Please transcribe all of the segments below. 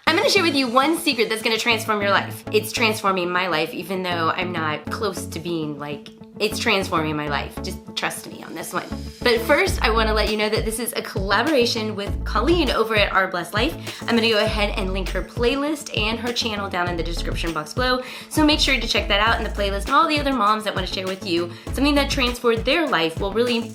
I'm gonna share with you one secret that's gonna transform your life. It's transforming my life, even though I'm not close to being like, it's transforming my life. Just trust me on this one. But first, I wanna let you know that this is a collaboration with Colleen over at Our Blessed Life. I'm gonna go ahead and link her playlist and her channel down in the description box below. So make sure to check that out in the playlist and all the other moms that wanna share with you something that transformed their life, well really,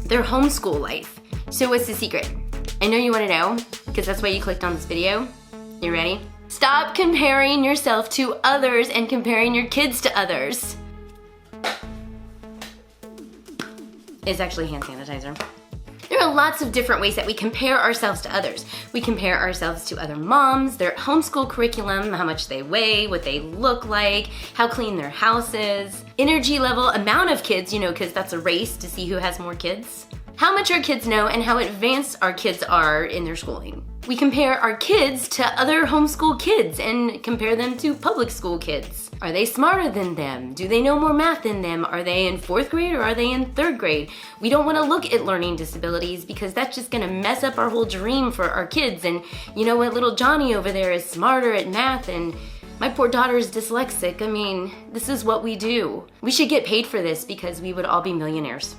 their homeschool life. So what's the secret? I know you wanna know, because that's why you clicked on this video. You ready? Stop comparing yourself to others and comparing your kids to others. It's actually hand sanitizer. There are lots of different ways that we compare ourselves to others. We compare ourselves to other moms, their homeschool curriculum, how much they weigh, what they look like, how clean their house is, energy level, amount of kids, because that's a race to see who has more kids, how much our kids know, and how advanced our kids are in their schooling. We compare our kids to other homeschool kids and compare them to public school kids. Are they smarter than them? Do they know more math than them? Are they in 4th grade or are they in 3rd grade? We don't want to look at learning disabilities because that's just going to mess up our whole dream for our kids. And you know what, little Johnny over there is smarter at math and my poor daughter is dyslexic. I mean, this is what we do. We should get paid for this because we would all be millionaires.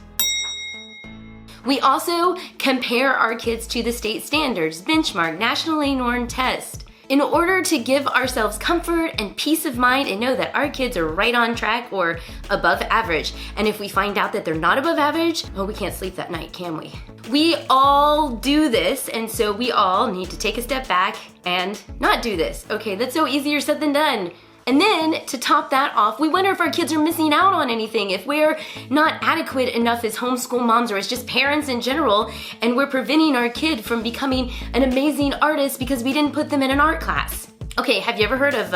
We also compare our kids to the state standards, benchmark, nationally normed test, in order to give ourselves comfort and peace of mind and know that our kids are right on track or above average. And if we find out that they're not above average, well, we can't sleep that night, can we? We all do this, and so we all need to take a step back and not do this. Okay, that's so easier said than done. And then, to top that off, we wonder if our kids are missing out on anything, if we're not adequate enough as homeschool moms or as just parents in general, and we're preventing our kid from becoming an amazing artist because we didn't put them in an art class. Okay, have you ever heard of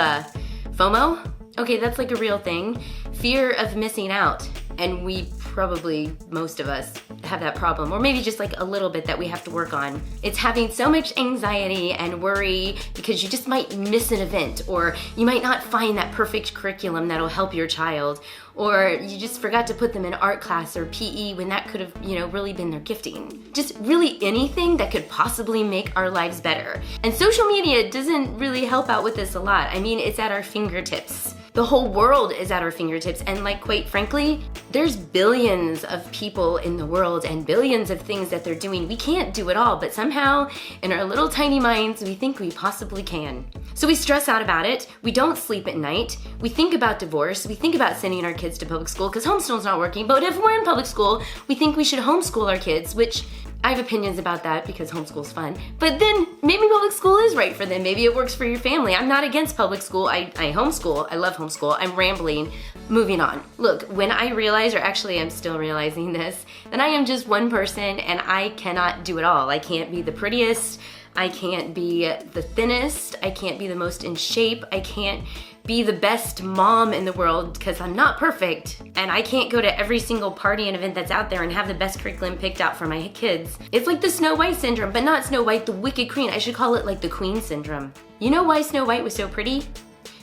FOMO? Okay, that's like a real thing. Fear of missing out. And we probably, most of us, have that problem, or maybe just like a little bit that we have to work on. It's having so much anxiety and worry because you just might miss an event, or you might not find that perfect curriculum that'll help your child, or you just forgot to put them in art class or PE when that could have, really been their gifting. Just really anything that could possibly make our lives better. And social media doesn't really help out with this a lot. I mean, it's at our fingertips. The whole world is at our fingertips, and quite frankly, there's billions of people in the world and billions of things that they're doing. We can't do it all, but somehow in our little tiny minds, we think we possibly can. So we stress out about it, we don't sleep at night, we think about divorce, we think about sending our kids to public school because homeschool's not working, but if we're in public school, we think we should homeschool our kids, which I have opinions about that because homeschool's fun. But then maybe public school is right for them. Maybe it works for your family. I'm not against public school. I homeschool. I love homeschool. I'm rambling. Moving on. Look, when I realize, or actually I'm still realizing this, that I am just one person and I cannot do it all. I can't be the prettiest. I can't be the thinnest. I can't be the most in shape. I can't be the best mom in the world because I'm not perfect, and I can't go to every single party and event that's out there and have the best curriculum picked out for my kids. It's like the Snow White syndrome, but not Snow White, the wicked queen. I should call it like the queen syndrome. You know why Snow White was so pretty?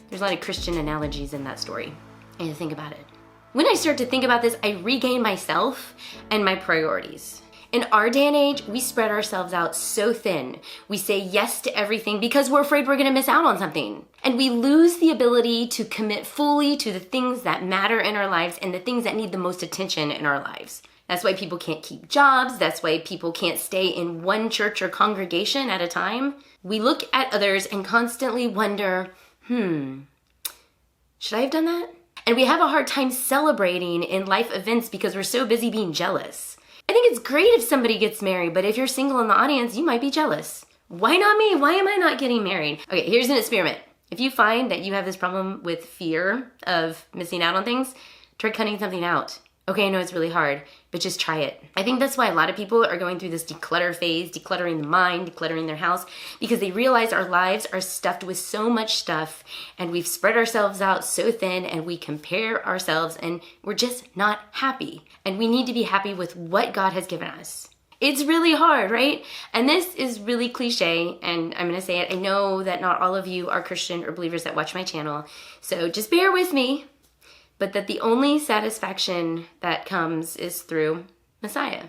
There's a lot of Christian analogies in that story. And think about it. When I start to think about this, I regain myself and my priorities. In our day and age, we spread ourselves out so thin. We say yes to everything because we're afraid we're gonna miss out on something. And we lose the ability to commit fully to the things that matter in our lives and the things that need the most attention in our lives. That's why people can't keep jobs. That's why people can't stay in one church or congregation at a time. We look at others and constantly wonder, should I have done that? And we have a hard time celebrating in life events because we're so busy being jealous. I think it's great if somebody gets married, but if you're single in the audience, you might be jealous. Why not me? Why am I not getting married? Okay, here's an experiment. If you find that you have this problem with fear of missing out on things, try cutting something out. Okay, I know it's really hard, but just try it. I think that's why a lot of people are going through this declutter phase, decluttering the mind, decluttering their house, because they realize our lives are stuffed with so much stuff and we've spread ourselves out so thin and we compare ourselves and we're just not happy. And we need to be happy with what God has given us. It's really hard, right? And this is really cliche, and I'm gonna say it. I know that not all of you are Christian or believers that watch my channel, so just bear with me. But that the only satisfaction that comes is through Messiah.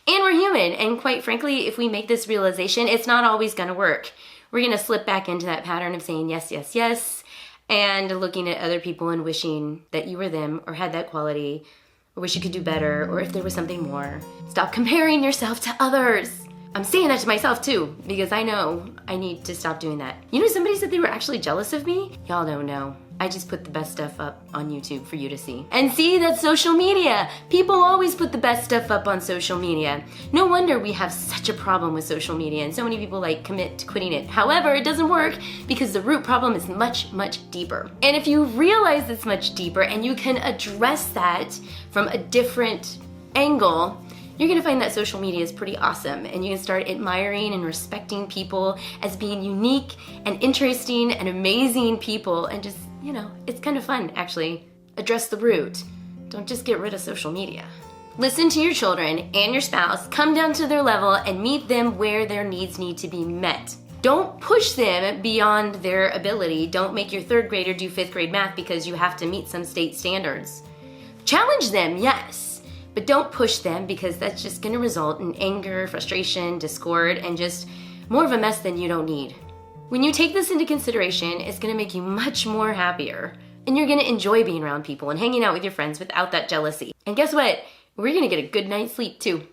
And we're human, and quite frankly, if we make this realization, it's not always gonna work. we're gonna slip back into that pattern of saying yes, yes, yes, and looking at other people and wishing that you were them or had that quality, or wish you could do better, or if there was something more. Stop comparing yourself to others. I'm saying that to myself too, because I know I need to stop doing that. You know, somebody said they were actually jealous of me. Y'all don't know. I just put the best stuff up on YouTube for you to see. And see, that's social media. People always put the best stuff up on social media. No wonder we have such a problem with social media and so many people like commit to quitting it. However, it doesn't work because the root problem is much, much deeper. And if you realize it's much deeper and you can address that from a different angle, you're gonna find that social media is pretty awesome, and you can start admiring and respecting people as being unique and interesting and amazing people, and just, you know, it's kind of fun actually. Address the root. Don't just get rid of social media. Listen to your children and your spouse, come down to their level and meet them where their needs need to be met. Don't push them beyond their ability. Don't make your third grader do fifth grade math because you have to meet some state standards. Challenge them, yes. But don't push them, because that's just gonna result in anger, frustration, discord, and just more of a mess than you don't need. When you take this into consideration, it's gonna make you much more happier. And you're gonna enjoy being around people and hanging out with your friends without that jealousy. And guess what? We're gonna get a good night's sleep too.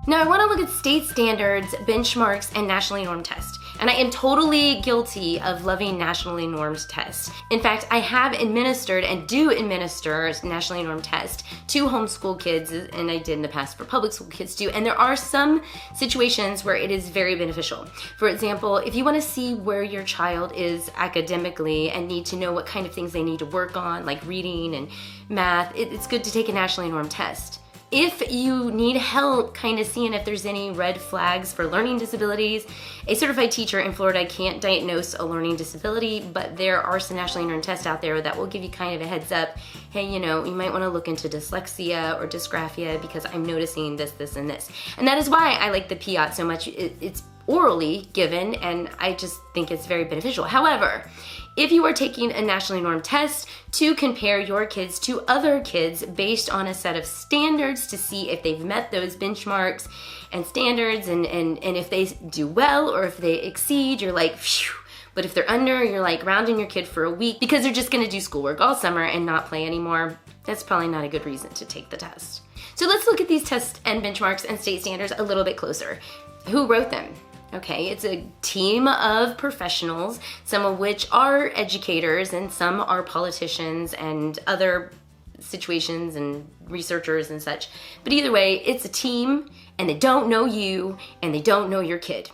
Now I wanna look at state standards, benchmarks, and nationally normed tests. And I am totally guilty of loving nationally normed tests. In fact, I have administered and do administer nationally normed tests to homeschool kids, and I did in the past for public school kids too. And there are some situations where it is very beneficial. For example, if you wanna see where your child is academically and need to know what kind of things they need to work on, like reading and math, it's good to take a nationally normed test. If you need help kind of seeing if there's any red flags for learning disabilities, a certified teacher in Florida can't diagnose a learning disability, but there are some nationally normed tests out there that will give you kind of a heads up. Hey, you know, you might want to look into dyslexia or dysgraphia because I'm noticing this, this, and this. And that is why I like the PIAT so much. It's orally given, and I just think it's very beneficial. However, if you are taking a nationally normed test to compare your kids to other kids based on a set of standards to see if they've met those benchmarks and standards, and if they do well or if they exceed, you're like, phew. But if they're under, you're like rounding your kid for a week because they're just gonna do schoolwork all summer and not play anymore. That's probably not a good reason to take the test. So let's look at these tests and benchmarks and state standards a little bit closer. Who wrote them? Okay, it's a team of professionals, some of which are educators and some are politicians and other situations and researchers and such. But either way, it's a team, and they don't know you and they don't know your kid.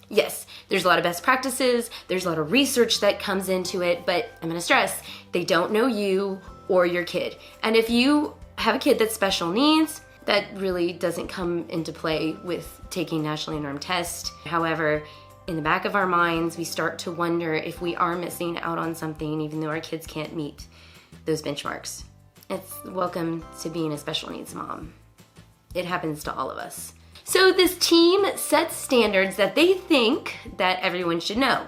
Yes, there's a lot of best practices, there's a lot of research that comes into it, but I'm gonna stress, they don't know you or your kid. And if you have a kid that's special needs, that really doesn't come into play with taking nationally normed tests. However, in the back of our minds, we start to wonder if we are missing out on something even though our kids can't meet those benchmarks. It's welcome to being a special needs mom. It happens to all of us. So this team sets standards that they think that everyone should know.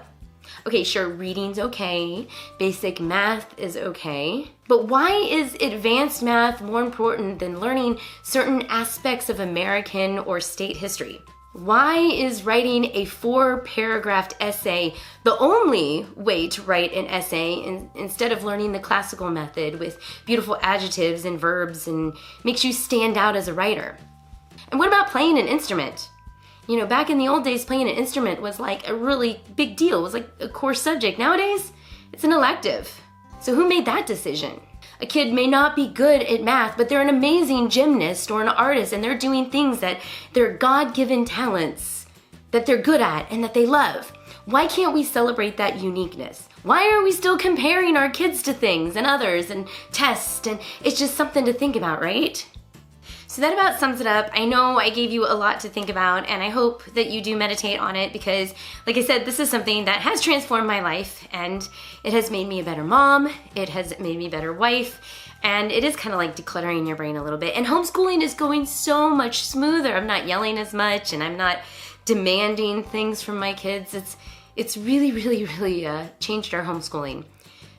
Okay, sure, reading's okay, basic math is okay, but why is advanced math more important than learning certain aspects of American or state history? Why is writing a 4-paragraph essay the only way to write an essay instead of learning the classical method with beautiful adjectives and verbs and makes you stand out as a writer? And what about playing an instrument? You know, back in the old days, playing an instrument was like a really big deal. It was like a core subject. Nowadays, it's an elective. So who made that decision? A kid may not be good at math, but they're an amazing gymnast or an artist, and they're doing things that they're God-given talents that they're good at and that they love. Why can't we celebrate that uniqueness? Why are we still comparing our kids to things and others and tests? And it's just something to think about, right? So that about sums it up. I know I gave you a lot to think about, and I hope that you do meditate on it because, like I said, this is something that has transformed my life, and it has made me a better mom, it has made me a better wife, and it is kind of like decluttering your brain a little bit. And homeschooling is going so much smoother. I'm not yelling as much, and I'm not demanding things from my kids. It's really changed our homeschooling.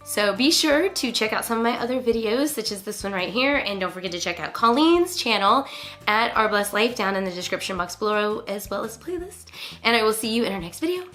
So be sure to check out some of my other videos, such as this one right here, and don't forget to check out Colleen's channel at Our Blessed Life down in the description box below, as well as the playlist. And I will see you in our next video.